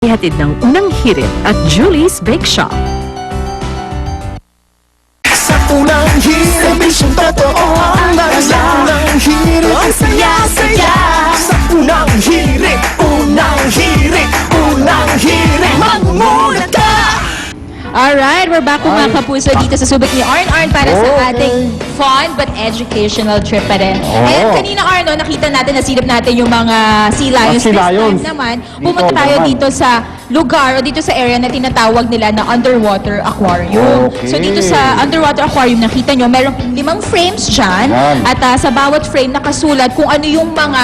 Ihatid ng Unang Hirit at Julie's Bake Shop. Sa Unang Hirit, misyong totoo ang Unang Hirit, ang saya-saya. Sa Unang Hirit, Unang Hirit, Unang Hirit, magmulat ka! Alright, we're back po mga kapuso dito sa Subic ni Arn para sa ating fun but educational trip pa rin. And kanina Arno, nakita natin, nasilip natin yung mga sea lions. This time naman, pumunta tayo dito sa lugar o dito sa area na tinatawag nila na underwater aquarium. So dito sa underwater aquarium, nakita nyo, merong 5 frames dyan. At sa bawat frame nakasulat kung ano yung mga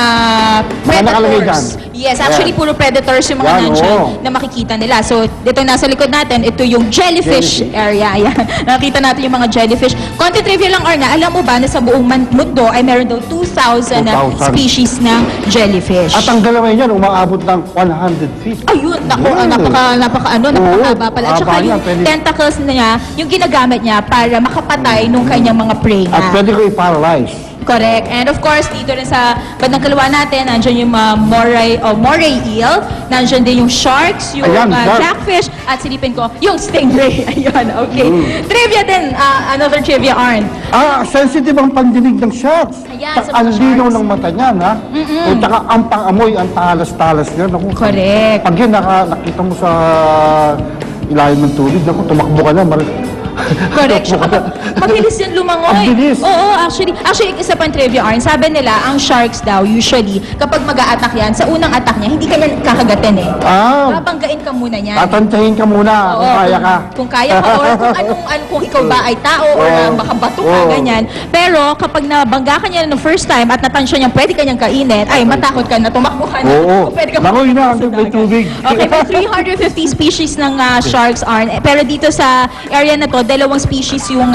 predators. Yes, actually puro predators yung mga nandyan na makikita nila. So dito nasa likod natin, ito yung jellyfish area. Ayan. Nakita natin yung mga jellyfish. Konti trivia lang, Arna, alam mo ba na sa buong mundo ay meron daw 2,000 na species ng jellyfish. At ang galaway niyan, umaabot ng 100 feet. Ayun, napakahaba pala. At saka yung tentacles niya, yung ginagamit niya para makapatay nung kanyang mga prey At nga. pwede ko i-paralyze. Correct. And of course, dito rin sa bandang kaliwa natin, nandiyan yung moray eel, nandiyan din yung sharks, yung blackfish, at silipin ko, yung stingray. Ayun, okay. Trivia din, another trivia, Arn. Sensitive ang pandinig ng sharks. Ayan, sa mga Ang linaw sharks. ng mata niyan, ha? At saka ang pangamoy, ang talas-talas niya. Naku, Correct. pag yan, nakita mo sa ilalim ng tubig, naku, tumakbo ka na. Correct. So, kapag mabilis yan lumangoy. Ang bilis. Oo, actually, isa pang trivia, Arn. Sabi nila, ang sharks daw, usually, kapag mag-a-attack yan, sa unang attack niya, hindi ka niya kakagatin eh. Babanggain ka muna niyan. Tatantahin ka muna kung kaya ka. Kung kaya ka, or kung ikaw ba ay tao, or makabato ka, ganyan. Pero, kapag nabangga ka niya ng first time, at natansya niya, pwede ka niyang kainin, ay, matakot ka na, tumakbo ka na. Pwede ka Naku, yun na, may tubig. Okay, may 350 species ng sharks, Arn. Pero dito sa area na to, 2 species yung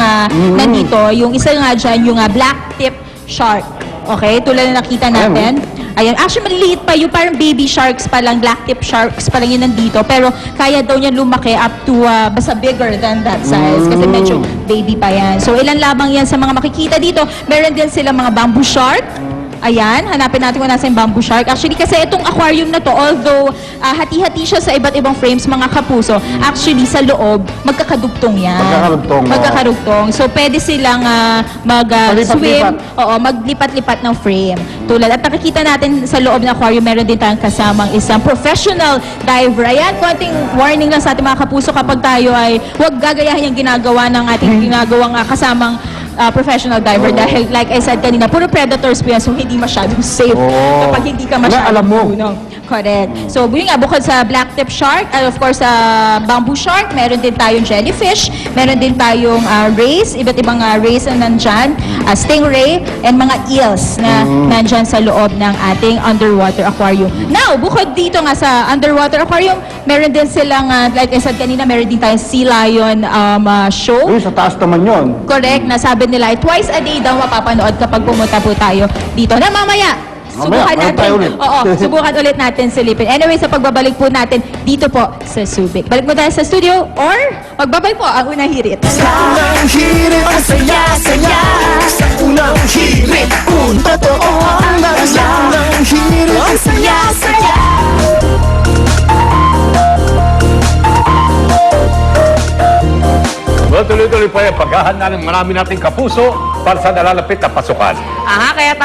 nandito. Yung isa nga dyan, yung black tip shark. Okay, tulad na nakita natin. Ayan, actually maliliit pa yung parang baby sharks pa lang, black tip sharks pa lang yun nandito. Pero kaya daw niya lumaki up to basta bigger than that size. Kasi medyo baby pa yan. So ilan lamang yan sa mga makikita dito. Meron din sila mga bamboo shark. Ayan, hanapin natin kung nasa yung bamboo shark. Actually, kasi itong aquarium na to, although hati-hati siya sa iba't ibang frames, mga kapuso, actually sa loob, magkakadugtong yan. Magkakarugtong. So, pwede silang mag-swim, maglipat-lipat ng frame. Tulad, at nakikita natin sa loob ng aquarium, meron din tayong kasamang isang professional diver. Ayan, konting warning lang sa ating mga kapuso kapag tayo ay huwag gagayahin yung ginagawa ng ating ginagawang kasamang professional diver dahil like I said kanina, puro predators po yan, so hindi masyadong safe kapag hindi ka masyadong marunong. Correct. So, yun nga, bukod sa black tip shark, and of course, bamboo shark, meron din tayong jellyfish, meron din tayong rays, iba't ibang rays na nandyan, stingray, and mga eels na nandyan sa loob ng ating underwater aquarium. Now, bukod dito nga sa underwater aquarium, meron din silang, like I said kanina, meron din tayong sea lion show. Sa taas naman yun. Correct, nasabi nila, twice a day daw mapapanood kapag pumunta po tayo dito. Na mamaya, subukan natin. Subukan ulit natin silipin. Anyway, sa pagbabalik po natin dito po sa Subic. Balik mo tayo sa studio or magbabay po ang Unang Hirit. Sa Unang Hirit, ang saya-saya. Sa Unang Hirit, totoo ang Unang Hirit, ang saya-saya. Well, tuloy-tuloy pa yung paghahanda ng marami nating kapuso para sa nalalapit na pasukan. Kaya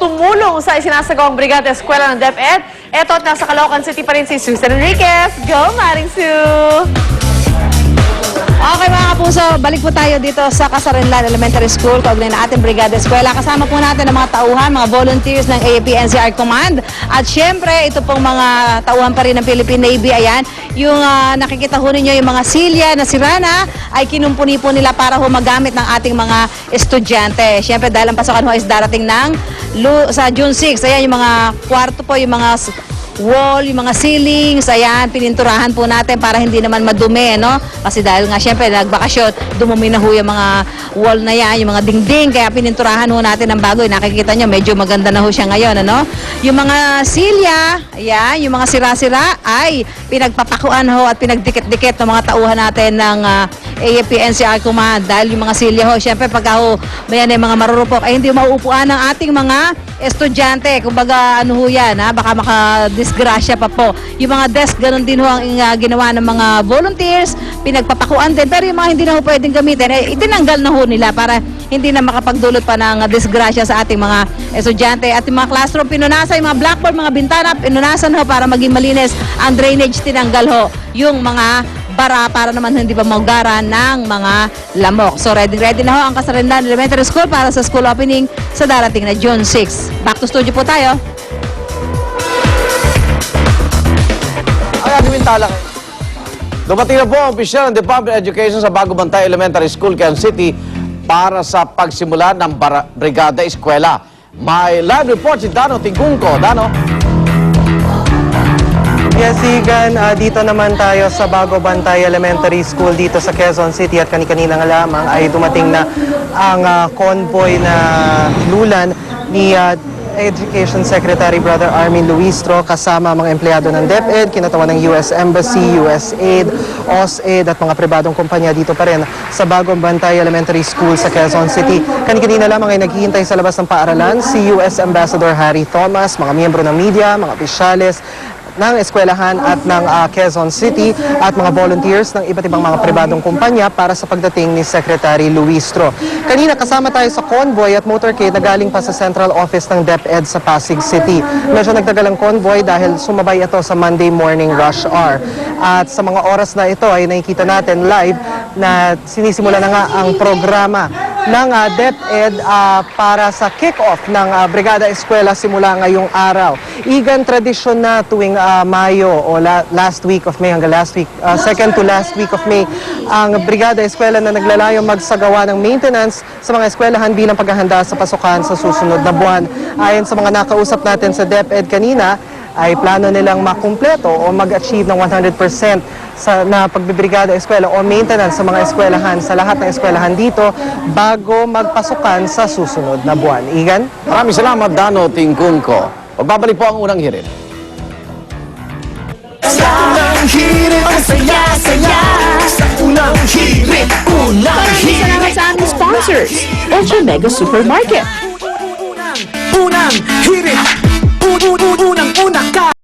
tumulong sa isinasagawang Brigada Eskwela ng DepEd. Eto at nasa Caloocan City pa rin si Susan Enriquez. Go, Maring Sue! Okay mga kapuso, balik po tayo dito sa Casarinlan Elementary School, kaugnay na ating Brigada Eskwela. Kasama po natin ang mga tauhan, mga volunteers ng AFP-NCR Command. At syempre, ito pong mga tauhan pa rin ng Philippine Navy. Ayan, yung nakikita ho ninyo, yung mga silya na sirana ay kinumpuni po nila para ho magamit ng ating mga estudyante. Syempre, dahil ang pasokan ho is darating sa June 6. Ayan, yung mga kwarto po, yung mga wall, yung mga ceilings, ayan, pininturahan po natin para hindi naman madumi, no? Kasi dahil nga, syempre, nagbakasyon, dumumi na ho yung mga wall na yan, yung mga dingding, kaya pininturahan ho natin ng bago. Nakikita nyo, medyo maganda na ho siya ngayon, ano? Yung mga silya, ayan, yung mga sira-sira, ay pinagpapakuan ho at pinagdikit-dikit ng mga tauhan natin ng AFP-NCR Command. Dahil yung mga silya ho, syempre, pagka ho, mayan ay mga marurupok, ay hindi mauupuan ng ating mga estudyante. Kumbaga, ano ho yan, ha? Baka maka disgrasya pa po. Yung mga desk, ganun din ho ang ginawa ng mga volunteers, pinagpapakuan din. Pero yung mga hindi na ho pwedeng gamitin, itinanggal na ho nila para hindi na makapagdulot pa ng disgrasya sa ating mga estudyante. At yung mga classroom, pinunasan, yung mga blackboard, mga bintana, pinunasan ho para maging malinis. Ang drainage, tinanggal ho yung mga bara para naman hindi pa maugaran ng mga lamok. So ready na ho ang Kasarinlan Elementary School para sa school opening sa darating na June 6. Back to studio po tayo. Ay, gagawin talak. Dumating na po ang opisyal ng Department of Education sa Bago Bantay Elementary School, Quezon City para sa pagsimula ng Brigada Eskwela. May live report si Dano Tingkungko. Dano? Yes, Igan, dito naman tayo sa Bago Bantay Elementary School dito sa Quezon City at kanina nga lamang ay dumating na ang convoy na lulan ni Education Secretary Brother Armin Luistro kasama mga empleyado ng DepEd, kinatawan ng US Embassy, USAID, OSAID at mga pribadong kumpanya dito pa rin sa Bagong Bantay Elementary School sa Quezon City. Kanina lamang ay naghihintay sa labas ng paaralan si US Ambassador Harry Thomas, mga miyembro ng media, mga opisyales ng eskwelahan at ng Quezon City at mga volunteers ng iba't ibang mga pribadong kumpanya para sa pagdating ni Secretary Luistro. Kanina kasama tayo sa convoy at motorcade na galing pa sa central office ng DepEd sa Pasig City. Medyo nagtagal ang convoy dahil sumabay ito sa Monday morning rush hour. At sa mga oras na ito ay nakikita natin live na sinisimula na nga ang programa ng DepEd para sa kick-off ng Brigada Eskwela simula ngayong araw. Igan, tradisyon na tuwing Mayo o last week of May hanggang second to last week of May, ang Brigada Eskwela na naglalayong magsagawa ng maintenance sa mga eskwelahan bilang paghahanda sa pasukan sa susunod na buwan. Ayon sa mga nakausap natin sa DepEd kanina, ay plano nilang makumpleto o mag-achieve ng 100% na pagbibrigada eskwela o maintenance sa mga eskwelahan sa lahat ng eskwelahan dito bago magpasukan sa susunod na buwan. Igan? Maraming salamat, Dano Tingkungko. Pagbabalik po ang unang hirit. Unang hirit, ang saya-saya. Sa unang hirit, unang hirit. Salamat sa aming sponsors, Ultra Mega Supermarket. Unang hirit, unang ka.